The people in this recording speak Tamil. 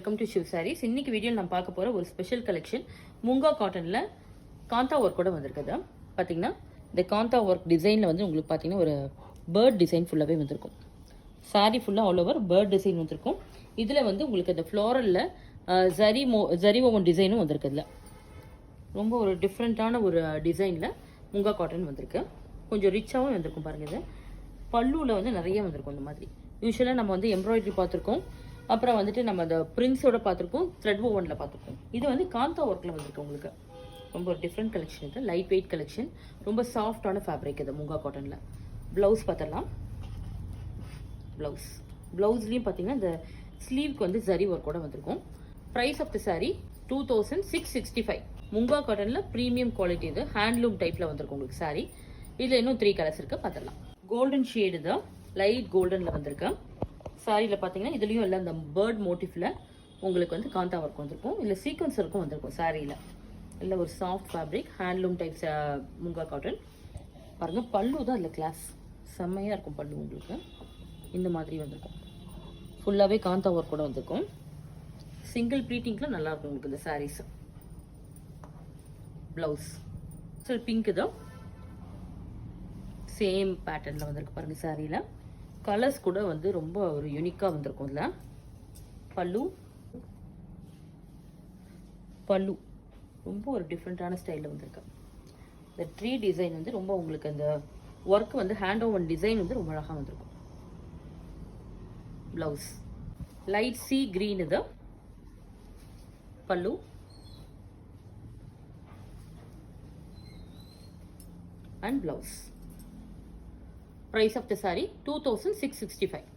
Welcome to Shiv saris. இன்னைக்கு வீடியோ நம்ம பார்க்க போகிற ஒரு ஸ்பெஷல் கலெக்ஷன் முங்கா காட்டனில் காந்தா ஒர்க்கோட வந்திருக்குது. பார்த்தீங்கன்னா இந்த காந்தா ஒர்க் டிசைனில் வந்து உங்களுக்கு பார்த்தீங்கன்னா ஒரு பேர்ட் டிசைன் ஃபுல்லாகவே வந்திருக்கும். சாரீ ஃபுல்லாக ஆல் ஓவர் பேர்ட் டிசைன் வந்திருக்கும். இதில் வந்து உங்களுக்கு அந்த ஃப்ளோரலில் ஜரி ஓவன் டிசைனும் வந்திருக்கு. இதில் ரொம்ப ஒரு டிஃப்ரெண்ட்டான ஒரு டிசைனில் முங்கா காட்டன் வந்திருக்கு. கொஞ்சம் ரிச்சாகவும் வந்திருக்கும் பாருங்கள். இது பல்லுவில் வந்து நிறைய வந்திருக்கும். இந்த மாதிரி யூஸ்வலாக நம்ம வந்து எம்ப்ராய்டரி பார்த்துருக்கோம், அப்புறம் வந்துட்டு நம்ம அந்த பிரிண்ட்ஸோட பார்த்துருக்கோம், த்ரெட் ஓவனில் பார்த்துருக்கோம். இது வந்து காந்தா ஒர்க்கில் வந்திருக்கு. உங்களுக்கு ரொம்ப ஒரு டிஃப்ரெண்ட் கலெக்ஷன். இது லைட் வெயிட் கலெக்ஷன், ரொம்ப சாஃப்டான ஃபேப்ரிக். இது முங்கா காட்டனில். ப்ளவுஸ் பார்த்துடலாம். ப்ளவுஸ்லேயும் பார்த்தீங்கன்னா இந்த ஸ்லீவ்க்கு வந்து ஜரி ஒர்க்கோட வந்திருக்கும். Price of the saree 2665. Munga காட்டனில் ப்ரீமியம் குவாலிட்டி. இது ஹேண்ட்லூம் டைப்பில் வந்திருக்கும் உங்களுக்கு சாரீ. இதில் இன்னும் 3 கலர்ஸ் இருக்குது, பார்த்துடலாம். கோல்டன் ஷேடு தான், லைட் கோல்டனில் வந்திருக்கு. சாரியில் பார்த்தீங்கன்னா இதுலேயும் எல்லாம் இந்த பேர்ட் மோட்டிஃபில் உங்களுக்கு வந்து காந்தா ஒர்க் வந்திருக்கும். இல்லை சீக்வன்ஸ் ஒர்க்கும் வந்திருக்கும் சாரியில். இல்லை ஒரு soft fabric handloom types Munga cotton. பாருங்கள், பல்லு தான் இல்லை கிளாஸ் செம்மையாக இருக்கும். பல்லு உங்களுக்கு இந்த மாதிரி வந்திருக்கும். ஃபுல்லாகவே காந்தா ஒர்க் கூட வந்திருக்கும். சிங்கிள் ப்ளீட்டிங்கில் நல்லாயிருக்கும் உங்களுக்கு இந்த சாரீஸ். ப்ளவுஸ் சரி பிங்க்கு தான், சேம் பேட்டர்னில் வந்திருக்கு பாருங்கள். சாரியில் கலர்ஸ் கூட வந்து ரொம்ப ஒரு யூனிக்காக வந்திருக்கும். இதில் பல்லு ரொம்ப ஒரு டிஃப்ரெண்ட்டான ஸ்டைலில் வந்திருக்கு. இந்த ட்ரீ டிசைன் வந்து ரொம்ப உங்களுக்கு அந்த ஒர்க் வந்து ஹேண்ட் ஓவன் டிசைன் வந்து ரொம்ப அழகாக வந்திருக்கும். Blouse light C green. இது பல்லு and blouse. Price of the saree 2665.